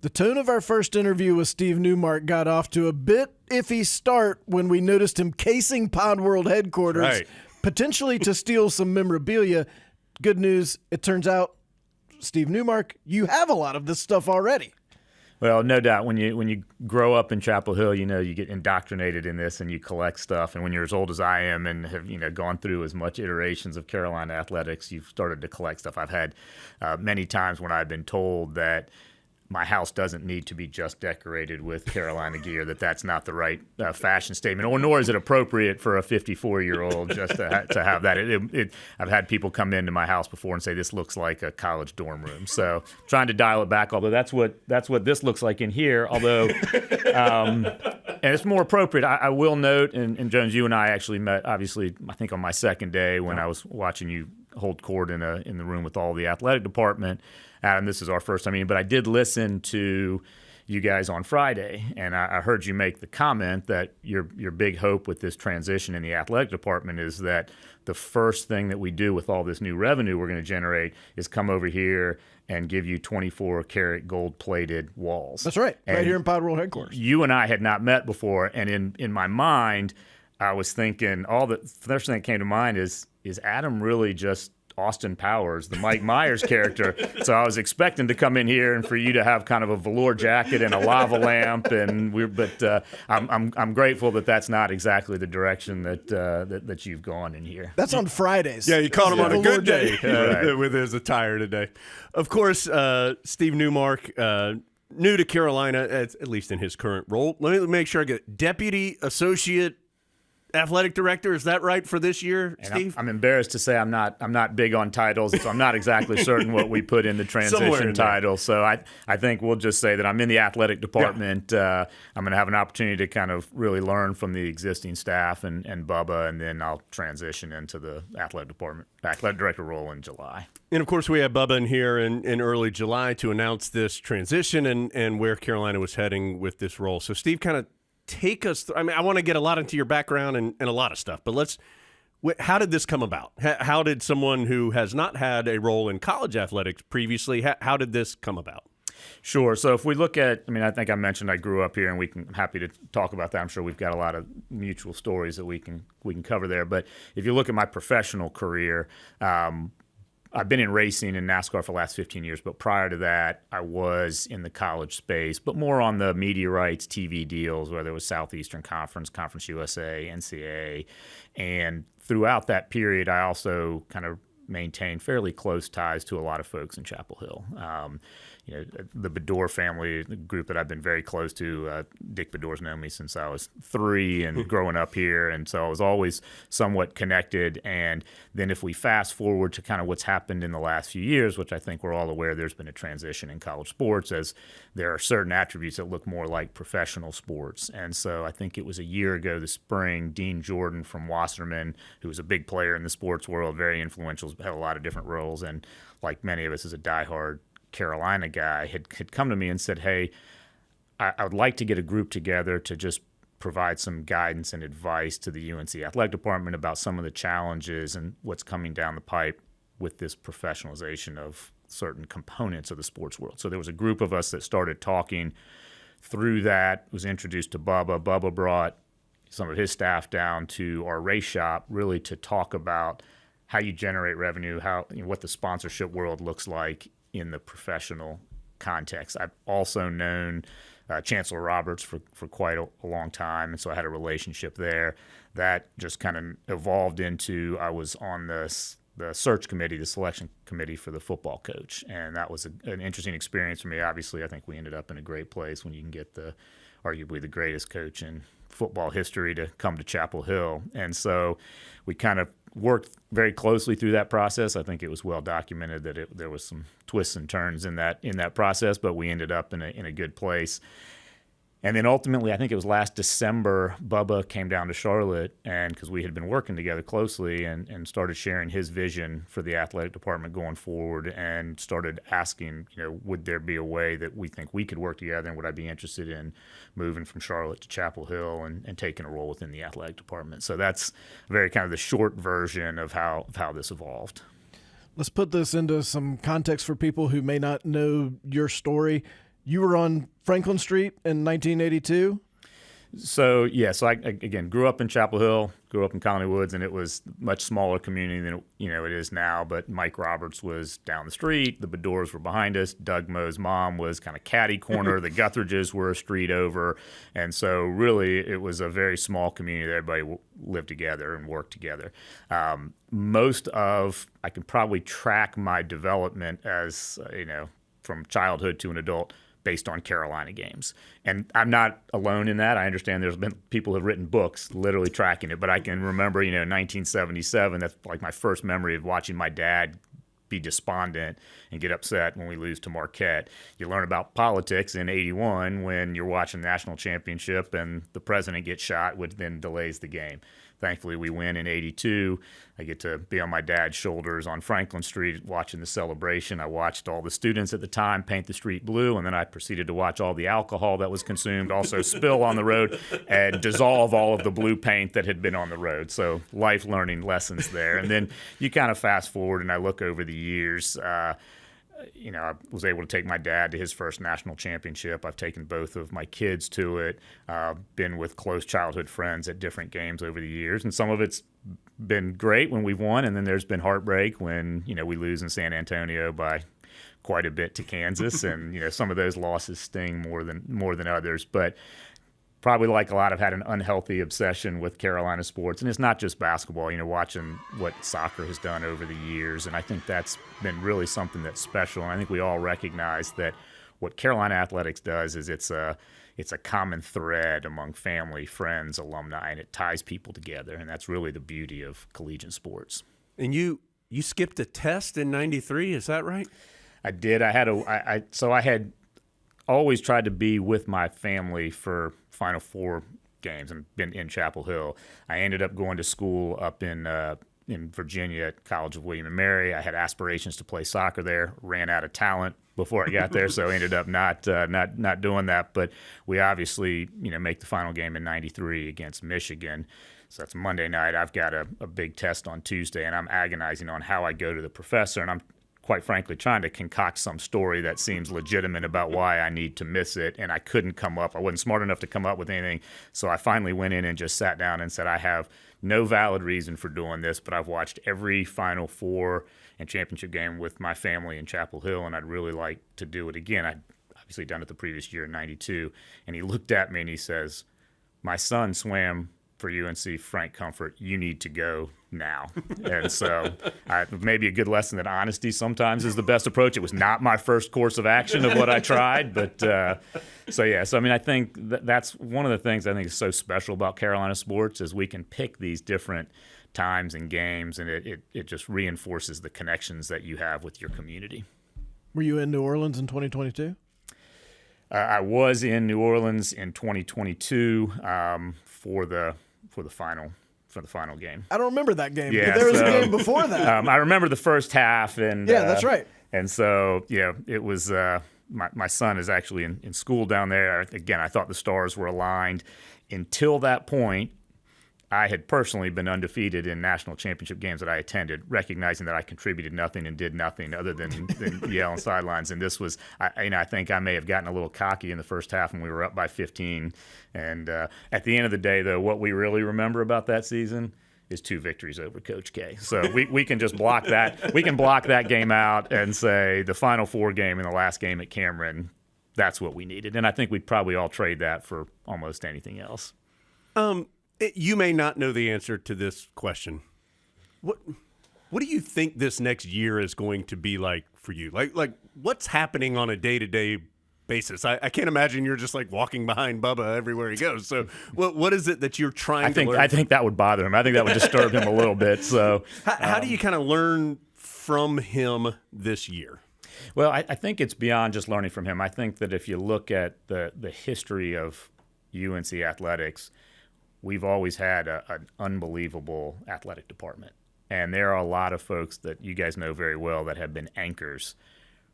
The tone of our first interview with Steve Newmark got off to a bit iffy start when we noticed him casing Pod World headquarters, potentially to steal some memorabilia. Good news, it turns out, Steve Newmark, you have a lot of this stuff already. Well, no doubt. When you grow up in Chapel Hill, you get indoctrinated in this and you collect stuff. And when you're as old as I am and have gone through as much iterations of Carolina athletics, you've started to collect stuff. I've had many times when I've been told that my house doesn't need to be just decorated with Carolina gear, that's not the right fashion statement, or nor is it appropriate for a 54-year-old just to have that. I've had people come into my house before and say, this looks like a college dorm room. So trying to dial it back, although that's what this looks like in here, although and it's more appropriate. I will note, and Jones, you and I actually met, obviously, I think on my second day when I was watching you hold court in the room with all the athletic department. And this is our first time meeting, but I did listen to you guys on Friday, and I heard you make the comment that your big hope with this transition in the athletic department is that the first thing that we do with all this new revenue we're going to generate is come over here and give you 24-karat gold-plated walls. That's right, and right here in Pod World headquarters. You and I had not met before, and in my mind, I was thinking the first thing that came to mind is Adam really just Austin Powers, the Mike Myers character? So I was expecting to come in here and for you to have kind of a velour jacket and a lava lamp, but I'm grateful that that's not exactly the direction that you've gone in here. That's on Fridays. Yeah, you caught him on a good day right. with his attire today. Of course, Steve Newmark, new to Carolina, at least in his current role. Let me make sure I get Deputy Associate Athletic Director, is that right for this year, and Steve? I'm embarrassed to say I'm not big on titles, so I'm not exactly certain what we put in the transition title. So I think we'll just say that I'm in the athletic department. Yeah. I'm going to have an opportunity to kind of really learn from the existing staff and Bubba, and then I'll transition into the athletic director role in July. And of course, we had Bubba in here in early July to announce this transition and where Carolina was heading with this role. So Steve, kind of take us through. I mean, I want to get a lot into your background and a lot of stuff, but how did this come about? How did someone who has not had a role in college athletics previously, how did this come about? Sure. So if we look at, I think I mentioned I grew up here, and I'm happy to talk about that. I'm sure we've got a lot of mutual stories that we can cover there. But if you look at my professional career, I've been in racing and NASCAR for the last 15 years, but prior to that, I was in the college space, but more on the media rights, TV deals, whether it was Southeastern Conference, Conference USA, NCAA. And throughout that period, I also kind of maintained fairly close ties to a lot of folks in Chapel Hill. The Bedore family, the group that I've been very close to, Dick Bedore's known me since I was 3 and growing up here, and so I was always somewhat connected. And then if we fast forward to kind of what's happened in the last few years, which I think we're all aware, there's been a transition in college sports as there are certain attributes that look more like professional sports. And so I think it was a year ago this spring, Dean Jordan from Wasserman, who was a big player in the sports world, very influential, had a lot of different roles, and like many of us is a diehard Carolina guy, had come to me and said, hey, I would like to get a group together to just provide some guidance and advice to the UNC athletic department about some of the challenges and what's coming down the pipe with this professionalization of certain components of the sports world. So there was a group of us that started talking through that, was introduced to Bubba. Bubba brought some of his staff down to our race shop really to talk about how you generate revenue, what the sponsorship world looks like in the professional context. I've also known Chancellor Roberts for quite a long time, and so I had a relationship there. That just kind of evolved into I was on the search committee, the selection committee for the football coach, and that was an interesting experience for me. Obviously, I think we ended up in a great place when you can get arguably the greatest coach in football history to come to Chapel Hill. And so we kind of worked very closely through that process. I think it was well documented that there was some twists and turns in that process, but we ended up in a good place. And then ultimately, I think it was last December, Bubba came down to Charlotte, and because we had been working together closely and started sharing his vision for the athletic department going forward, and started asking, would there be a way that we think we could work together, and would I be interested in moving from Charlotte to Chapel Hill and taking a role within the athletic department. So that's very kind of the short version of how this evolved. Let's put this into some context for people who may not know your story. You were on Franklin Street in 1982? So I again grew up in Chapel Hill, grew up in Colony Woods, and it was a much smaller community than it is now. But Mike Roberts was down the street, the Bedores were behind us, Doug Moe's mom was kind of catty corner, the Guthridges were a street over, and so really it was a very small community that everybody lived together and worked together. I can probably track my development as from childhood to an adult based on Carolina games. And I'm not alone in that. I understand there's been people who have written books literally tracking it, but I can remember, 1977, that's like my first memory of watching my dad be despondent and get upset when we lose to Marquette. You learn about politics in 81 when you're watching the national championship and the president gets shot, which then delays the game. Thankfully, we win in 82. I get to be on my dad's shoulders on Franklin Street watching the celebration. I watched all the students at the time paint the street blue, and then I proceeded to watch all the alcohol that was consumed also spill on the road and dissolve all of the blue paint that had been on the road. So life learning lessons there. And then you kind of fast forward, and I look over the years. I was able to take my dad to his first national championship. I've taken both of my kids to it, been with close childhood friends at different games over the years. And some of it's been great when we've won, and then there's been heartbreak when, we lose in San Antonio by quite a bit to Kansas. And, some of those losses sting more than others. But probably like a lot, I've had an unhealthy obsession with Carolina sports. And it's not just basketball, watching what soccer has done over the years. And I think that's been really something that's special. And I think we all recognize that what Carolina athletics does is it's a common thread among family, friends, alumni, and it ties people together. And that's really the beauty of collegiate sports. And you skipped a test in 93, is that right? I did. I had always tried to be with my family for Final Four games and been in Chapel Hill. I ended up going to school up in Virginia at College of William and Mary. I had aspirations to play soccer there, ran out of talent before I got there, so ended up not doing that. But we obviously, make the final game in 93 against Michigan. So that's Monday night. I've got a big test on Tuesday, and I'm agonizing on how I go to the professor, and I'm quite frankly trying to concoct some story that seems legitimate about why I need to miss it, and I couldn't come up. I wasn't smart enough to come up with anything, so I finally went in and just sat down and said, I have no valid reason for doing this, but I've watched every Final Four and championship game with my family in Chapel Hill, and I'd really like to do it again. I'd obviously done it the previous year in 92, and he looked at me and he says, my son swam for UNC Frank Comfort, you need to go now. And so maybe a good lesson that honesty sometimes is the best approach. It was not my first course of action of what I tried, but I think that's one of the things I think is so special about Carolina sports is we can pick these different times and games, and it just reinforces the connections that you have with your community. Were you in New Orleans in 2022? I was in New Orleans in 2022 for the final game. I don't remember that game. Yeah, there was a game before that. I remember the first half, and that's right. And so it was. My son is actually in school down there. Again, I thought the stars were aligned. Until that point, I had personally been undefeated in national championship games that I attended, recognizing that I contributed nothing and did nothing other than yell on sidelines. And this was, I think I may have gotten a little cocky in the first half when we were up by 15. And at the end of the day, though, what we really remember about that season is 2 victories over Coach K. So we can just block that. We can block that game out and say the Final Four game and the last game at Cameron, that's what we needed. And I think we'd probably all trade that for almost anything else. You may not know the answer to this question. What do you think this next year is going to be like for you? Like what's happening on a day-to-day basis? I can't imagine you're just like walking behind Bubba everywhere he goes. So what is it that you're trying to learn? I think that would bother him. I think that would disturb him a little bit. So how do you kind of learn from him this year? Well, I think it's beyond just learning from him. I think that if you look at the history of UNC athletics, we've always had an unbelievable athletic department. And there are a lot of folks that you guys know very well that have been anchors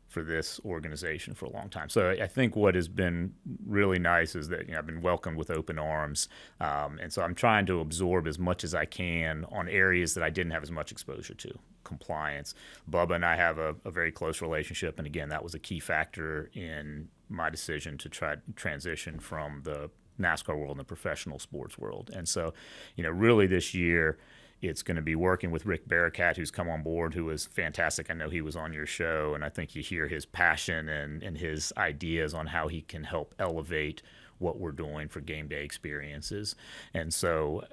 for this organization for a long time. So I think what has been really nice is that I've been welcomed with open arms. And so I'm trying to absorb as much as I can on areas that I didn't have as much exposure to. Compliance. Bubba and I have a very close relationship. And again, that was a key factor in my decision to try to transition from the NASCAR world and the professional sports world. And so, really this year, it's going to be working with Rick Barakat, who's come on board, who was fantastic. I know he was on your show, and I think you hear his passion and his ideas on how he can help elevate what we're doing for game day experiences. And so,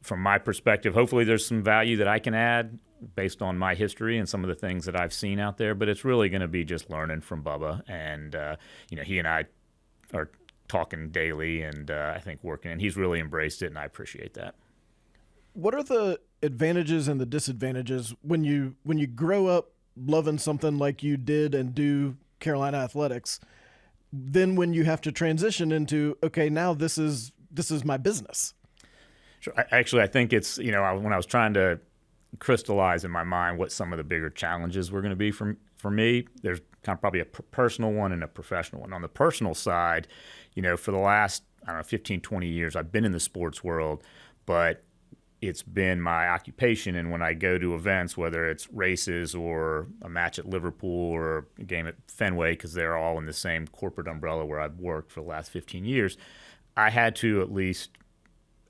from my perspective, hopefully there's some value that I can add based on my history and some of the things that I've seen out there, but it's really going to be just learning from Bubba. And, he and I are talking daily and I think working, and he's really embraced it, and I appreciate that. What are the advantages and the disadvantages when you grow up loving something like you did and do Carolina athletics, then when you have to transition into, okay, now this is my business? Sure. I think it's, when I was trying to crystallize in my mind what some of the bigger challenges were going to be for me, there's kind of probably a personal one and a professional one. On the personal side, for the last, 15, 20 years, I've been in the sports world, but it's been my occupation. And when I go to events, whether it's races or a match at Liverpool or a game at Fenway, because they're all in the same corporate umbrella where I've worked for the last 15 years, I had to at least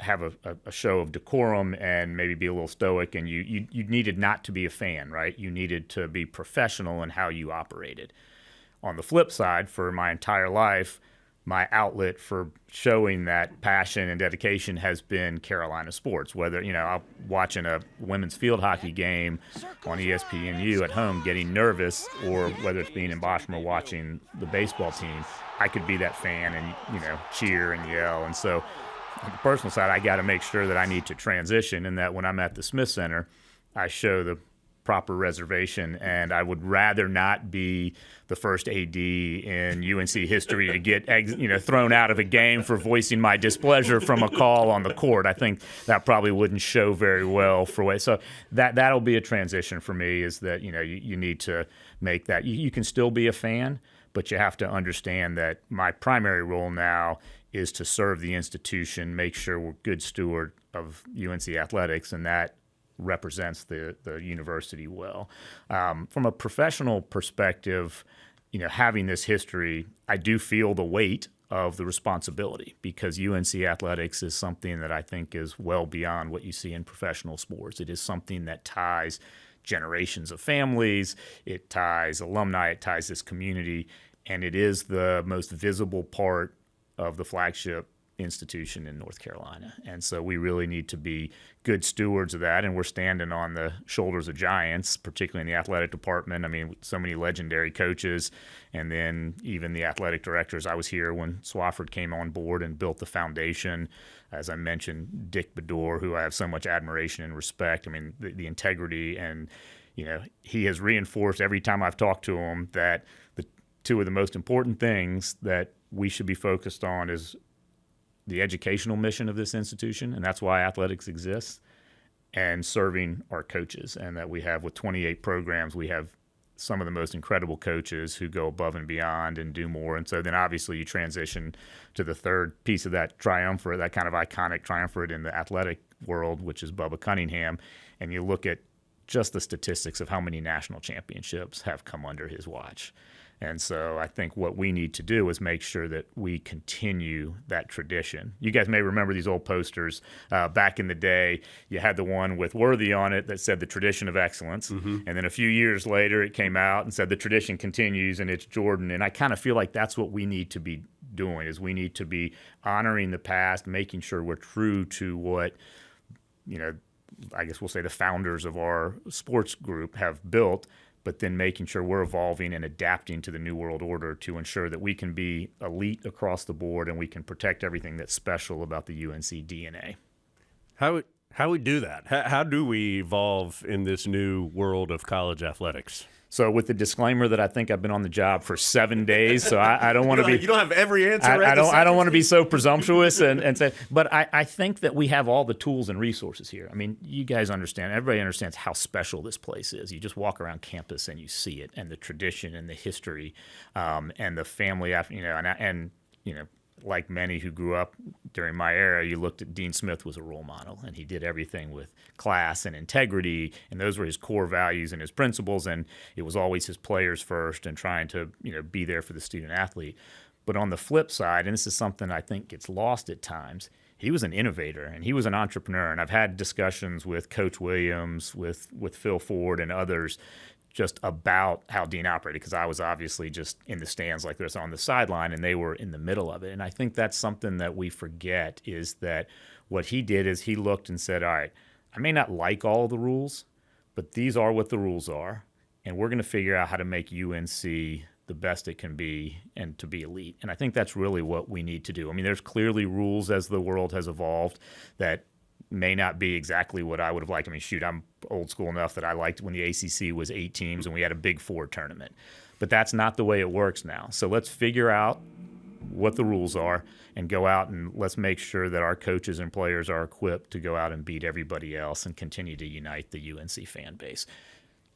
have a show of decorum and maybe be a little stoic. And you needed not to be a fan, right? You needed to be professional in how you operated. On the flip side, for my entire life, my outlet for showing that passion and dedication has been Carolina sports. Whether, I'm watching a women's field hockey game on ESPNU at home getting nervous, or whether it's being in Bochum watching the baseball team, I could be that fan and, cheer and yell. And so on the personal side, I got to make sure that I need to transition, and that when I'm at the Smith Center, I show the proper reservation, and I would rather not be the first AD in UNC history to get thrown out of a game for voicing my displeasure from a call on the court. I think that probably wouldn't show very well for what. So that'll be a transition for me, is that you need to make that. You can still be a fan, but you have to understand that my primary role now is to serve the institution, make sure we're good steward of UNC athletics, and that represents the university well. From a professional perspective, having this history, I do feel the weight of the responsibility, because UNC athletics is something that I think is well beyond what you see in professional sports. It is something that ties generations of families, it ties alumni, it ties this community, and it is the most visible part of the flagship institution in North Carolina. And so we really need to be good stewards of that, and we're standing on the shoulders of giants, particularly in the athletic department. I mean, so many legendary coaches, and then even the athletic directors. I was here when Swafford came on board and built the foundation. As I mentioned, Dick Bedore, who I have so much admiration and respect. I mean, the integrity, and he has reinforced every time I've talked to him that the two of the most important things that we should be focused on is the educational mission of this institution, and that's why athletics exists, and serving our coaches. And that we have, with 28 programs, we have some of the most incredible coaches who go above and beyond and do more. And so then obviously you transition to the third piece of that triumvirate, that kind of iconic triumvirate in the athletic world, which is Bubba Cunningham. And you look at just the statistics of how many national championships have come under his watch. And so I think what we need to do is make sure that we continue that tradition. You guys may remember these old posters. Back in the day, you had the one with Worthy on it that said the tradition of excellence. Mm-hmm. And then a few years later, it came out and said the tradition continues, and it's Jordan. And I kind of feel like that's what we need to be doing, is we need to be honoring the past, making sure we're true to what, I guess we'll say the founders of our sports group have built, but then making sure we're evolving and adapting to the new world order to ensure that we can be elite across the board and we can protect everything that's special about the UNC DNA. How we do that? How do we evolve in this new world of college athletics? So with the disclaimer that I think I've been on the job for 7 days, so I don't want to be. You don't have every answer. I don't want to be so presumptuous and say. But I think that we have all the tools and resources here. I mean, you guys understand. Everybody understands how special this place is. You just walk around campus and you see it, and the tradition and the history, and the family. like many who grew up during my era, you looked at Dean Smith was a role model, and he did everything with class and integrity, and those were his core values and his principles, and it was always his players first and trying to be there for the student athlete. But on the flip side, and this is something I think gets lost at times, he was an innovator and he was an entrepreneur. And I've had discussions with Coach Williams, with Phil Ford and others just about how Dean operated, because I was obviously just in the stands like this on the sideline and they were in the middle of it. And I think that's something that we forget, is that what he did is he looked and said, all right, I may not like all of the rules, but these are what the rules are. And we're going to figure out how to make UNC the best it can be and to be elite. And I think that's really what we need to do. I mean, there's clearly rules as the world has evolved that may not be exactly what I would have liked. I mean, shoot, I'm old school enough that I liked when the ACC was 8 teams and we had a Big Four tournament. But that's not the way it works now. So let's figure out what the rules are and go out and let's make sure that our coaches and players are equipped to go out and beat everybody else and continue to unite the UNC fan base.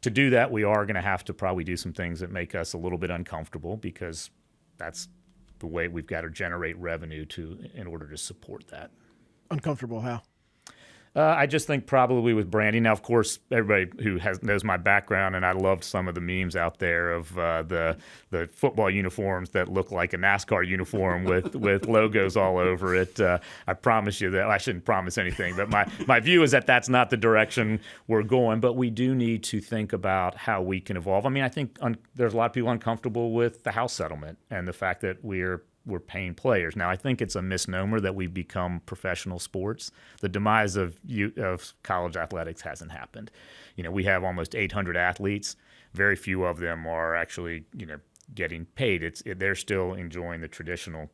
To do that, we are going to have to probably do some things that make us a little bit uncomfortable, because that's the way we've got to generate revenue in order to support that. Uncomfortable how? I just think probably with branding. Now, of course, everybody who knows my background, and I loved some of the memes out there of the football uniforms that look like a NASCAR uniform with logos all over it. I promise you that I shouldn't promise anything, but my view is that that's not the direction we're going. But we do need to think about how we can evolve. I mean, I think there's a lot of people uncomfortable with the House settlement and the fact that we're paying players. Now, I think it's a misnomer that we've become professional sports. The demise of college athletics hasn't happened. We have almost 800 athletes. Very few of them are actually, getting paid. They're still enjoying the traditional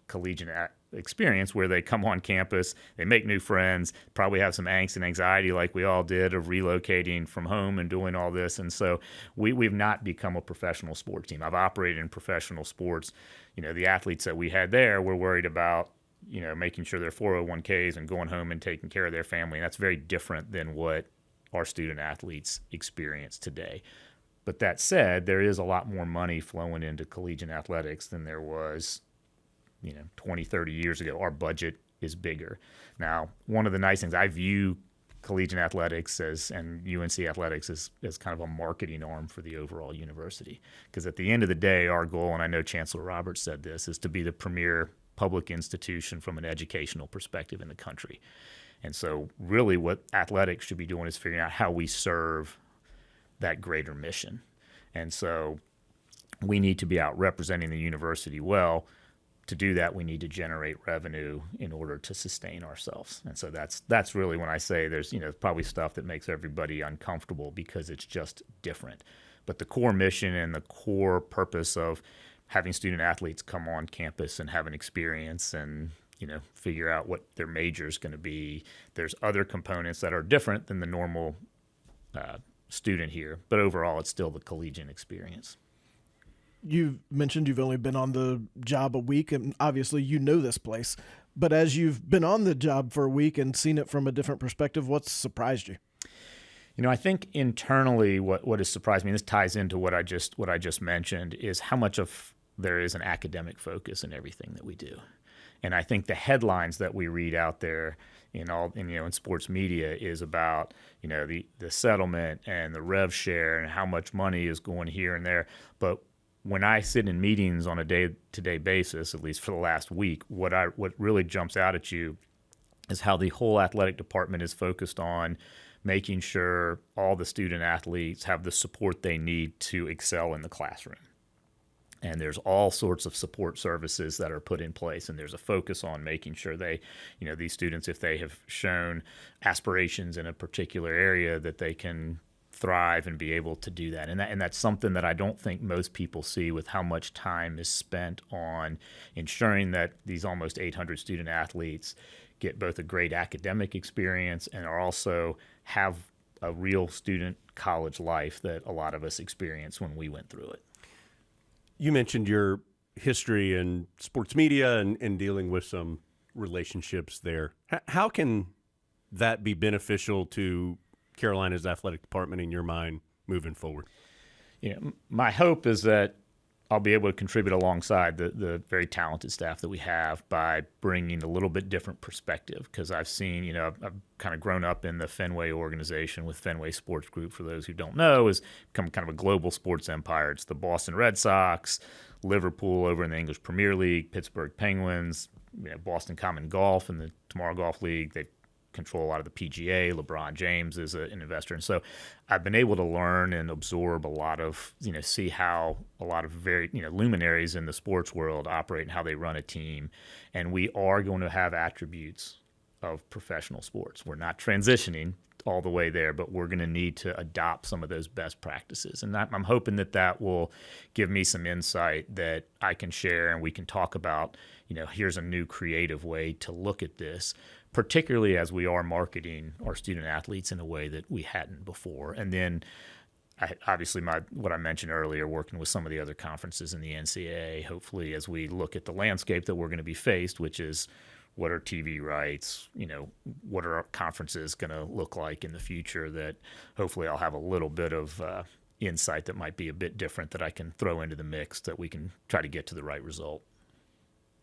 collegiate experience where they come on campus, they make new friends, probably have some angst and anxiety like we all did of relocating from home and doing all this. And so we've not become a professional sports team. I've operated in professional sports. The athletes that we had there were worried about, making sure their 401ks and going home and taking care of their family. And that's very different than what our student athletes experience today. But that said, there is a lot more money flowing into collegiate athletics than there was 20, 30 years ago. Our budget is bigger. Now, one of the nice things, I view collegiate athletics and UNC athletics as kind of a marketing arm for the overall university. Because at the end of the day, our goal, and I know Chancellor Roberts said this, is to be the premier public institution from an educational perspective in the country. And so really what athletics should be doing is figuring out how we serve that greater mission. And so we need to be out representing the university well. To do that, we need to generate revenue in order to sustain ourselves. And so that's really when I say there's probably stuff that makes everybody uncomfortable because it's just different. But the core mission and the core purpose of having student athletes come on campus and have an experience and figure out what their major is going to be. There's other components that are different than the normal student here, but overall it's still the collegiate experience. You've mentioned you've only been on the job a week, and obviously you know this place. But as you've been on the job for a week and seen it from a different perspective, what's surprised you? I think internally what has surprised me, and this ties into what I just mentioned, is how much of there is an academic focus in everything that we do. And I think the headlines that we read out there in sports media is about the settlement and the rev share and how much money is going here and there. But when I sit in meetings on a day-to-day basis, at least for the last week, what really jumps out at you is how the whole athletic department is focused on making sure all the student athletes have the support they need to excel in the classroom. And there's all sorts of support services that are put in place, and there's a focus on making sure these students, if they have shown aspirations in a particular area, that they can thrive and be able to do that. And that's something that I don't think most people see, with how much time is spent on ensuring that these almost 800 student athletes get both a great academic experience and are also have a real student college life that a lot of us experienced when we went through it. You mentioned your history in sports media and dealing with some relationships there. How can that be beneficial to Carolina's athletic department in your mind moving forward? My hope is that I'll be able to contribute alongside the very talented staff that we have by bringing a little bit different perspective, because I've seen, I've kind of grown up in the Fenway organization with Fenway Sports Group, for those who don't know, has become kind of a global sports empire. It's the Boston Red Sox, Liverpool over in the English Premier League, Pittsburgh Penguins, Boston Common Golf and the Tomorrow Golf League. They control a lot of the PGA. LeBron James is an investor. And so I've been able to learn and absorb a lot of, see how a lot of very, luminaries in the sports world operate and how they run a team. And we are going to have attributes of professional sports. We're not transitioning all the way there, but we're going to need to adopt some of those best practices. And I'm hoping that will give me some insight that I can share, and we can talk about, here's a new creative way to look at this, particularly as we are marketing our student athletes in a way that we hadn't before. And then obviously what I mentioned earlier, working with some of the other conferences in the NCAA, hopefully as we look at the landscape that we're going to be faced, which is what are TV rights, what are our conferences going to look like in the future, that hopefully I'll have a little bit of insight that might be a bit different that I can throw into the mix, that we can try to get to the right result.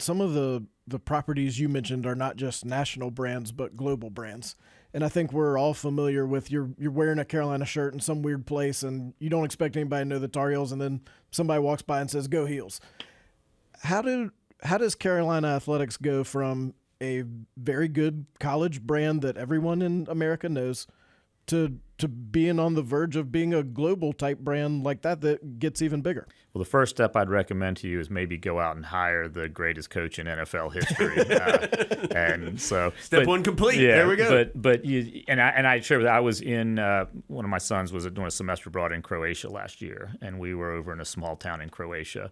Some of the properties you mentioned are not just national brands, but global brands. And I think we're all familiar with you're wearing a Carolina shirt in some weird place and you don't expect anybody to know the Tar Heels, and then somebody walks by and says, "Go Heels." How does Carolina athletics go from a very good college brand that everyone in America knows to being on the verge of being a global type brand like that gets even bigger? Well, the first step I'd recommend to you is maybe go out and hire the greatest coach in NFL history. And so step one complete. Yeah, there we go. But I share with you, I was in one of my sons was doing a semester abroad in Croatia last year, and we were over in a small town in Croatia,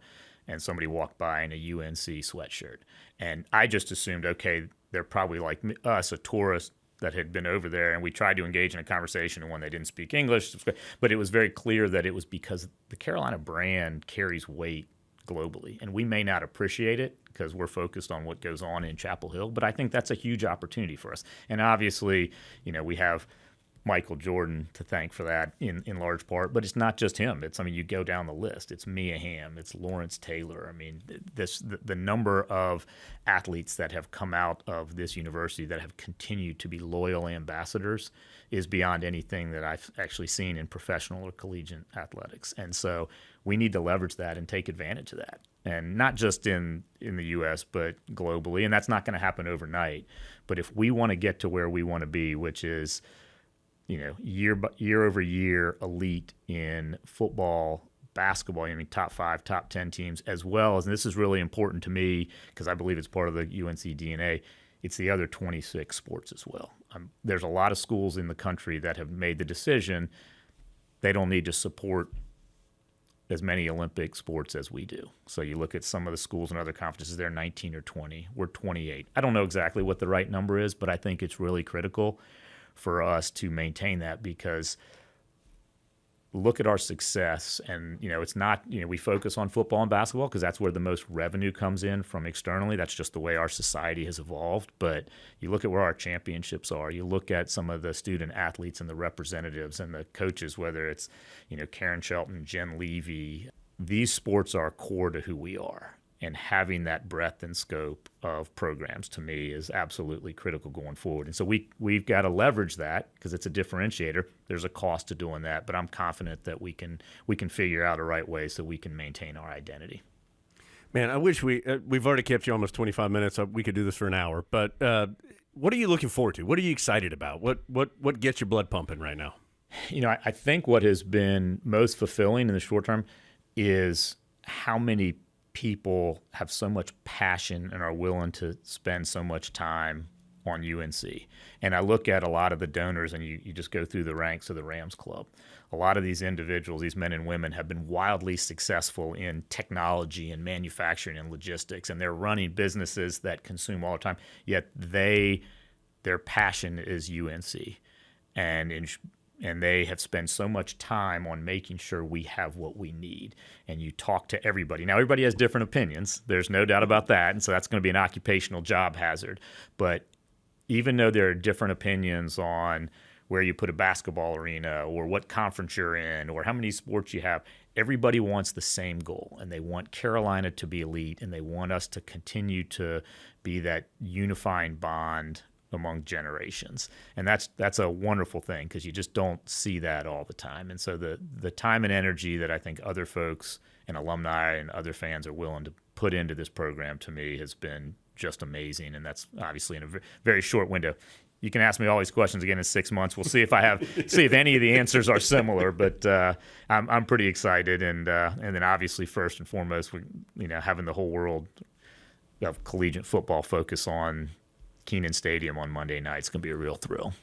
and somebody walked by in a UNC sweatshirt. And I just assumed, okay, they're probably like us, a tourist that had been over there, and we tried to engage in a conversation, and when they didn't speak English, but it was very clear that it was because the Carolina brand carries weight globally, and we may not appreciate it because we're focused on what goes on in Chapel Hill, but I think that's a huge opportunity for us. And obviously, we have Michael Jordan to thank for that in large part, but it's not just him. You go down the list. It's Mia Hamm. It's Lawrence Taylor. The number of athletes that have come out of this university that have continued to be loyal ambassadors is beyond anything that I've actually seen in professional or collegiate athletics. And so we need to leverage that and take advantage of that. And not just in the U.S., but globally. And that's not going to happen overnight. But if we want to get to where we want to be, which is year over year elite in football, basketball, top 5, top 10 teams, as well as, and this is really important to me because I believe it's part of the UNC DNA, it's the other 26 sports as well. There's a lot of schools in the country that have made the decision they don't need to support as many Olympic sports as we do. So you look at some of the schools and other conferences, they're 19 or 20. We're 28. I don't know exactly what the right number is, but I think it's really critical for us to maintain that, because look at our success, and it's not, we focus on football and basketball because that's where the most revenue comes in from externally. That's just the way our society has evolved. But you look at where our championships are, you look at some of the student athletes and the representatives and the coaches, whether it's Karen Shelton, Jen Levy, these sports are core to who we are. And having that breadth and scope of programs, to me, is absolutely critical going forward. And so we've got to leverage that because it's a differentiator. There's a cost to doing that, but I'm confident that we can figure out a right way so we can maintain our identity. Man, I wish we've already kept you almost 25 minutes. We could do this for an hour. But what are you looking forward to? What are you excited about? What gets your blood pumping right now? I think what has been most fulfilling in the short term is how many people have so much passion and are willing to spend so much time on UNC. And I look at a lot of the donors, and you just go through the ranks of the Rams Club. A lot of these individuals, these men and women, have been wildly successful in technology and manufacturing and logistics, and they're running businesses that consume all the time, yet their passion is UNC. And they have spent so much time on making sure we have what we need. And you talk to everybody. Now, everybody has different opinions. There's no doubt about that. And so that's going to be an occupational job hazard. But even though there are different opinions on where you put a basketball arena or what conference you're in or how many sports you have, everybody wants the same goal, and they want Carolina to be elite, and they want us to continue to be that unifying bond among generations. And that's a wonderful thing, because you just don't see that all the time. And so the time and energy that I think other folks and alumni and other fans are willing to put into this program, to me, has been just amazing. And that's obviously in a very short window. You can ask me all these questions again in 6 months. We'll see if see if any of the answers are similar. But I'm pretty excited, and then obviously first and foremost, having the whole world of collegiate football focus on Kenan Stadium on Monday night is going to be a real thrill.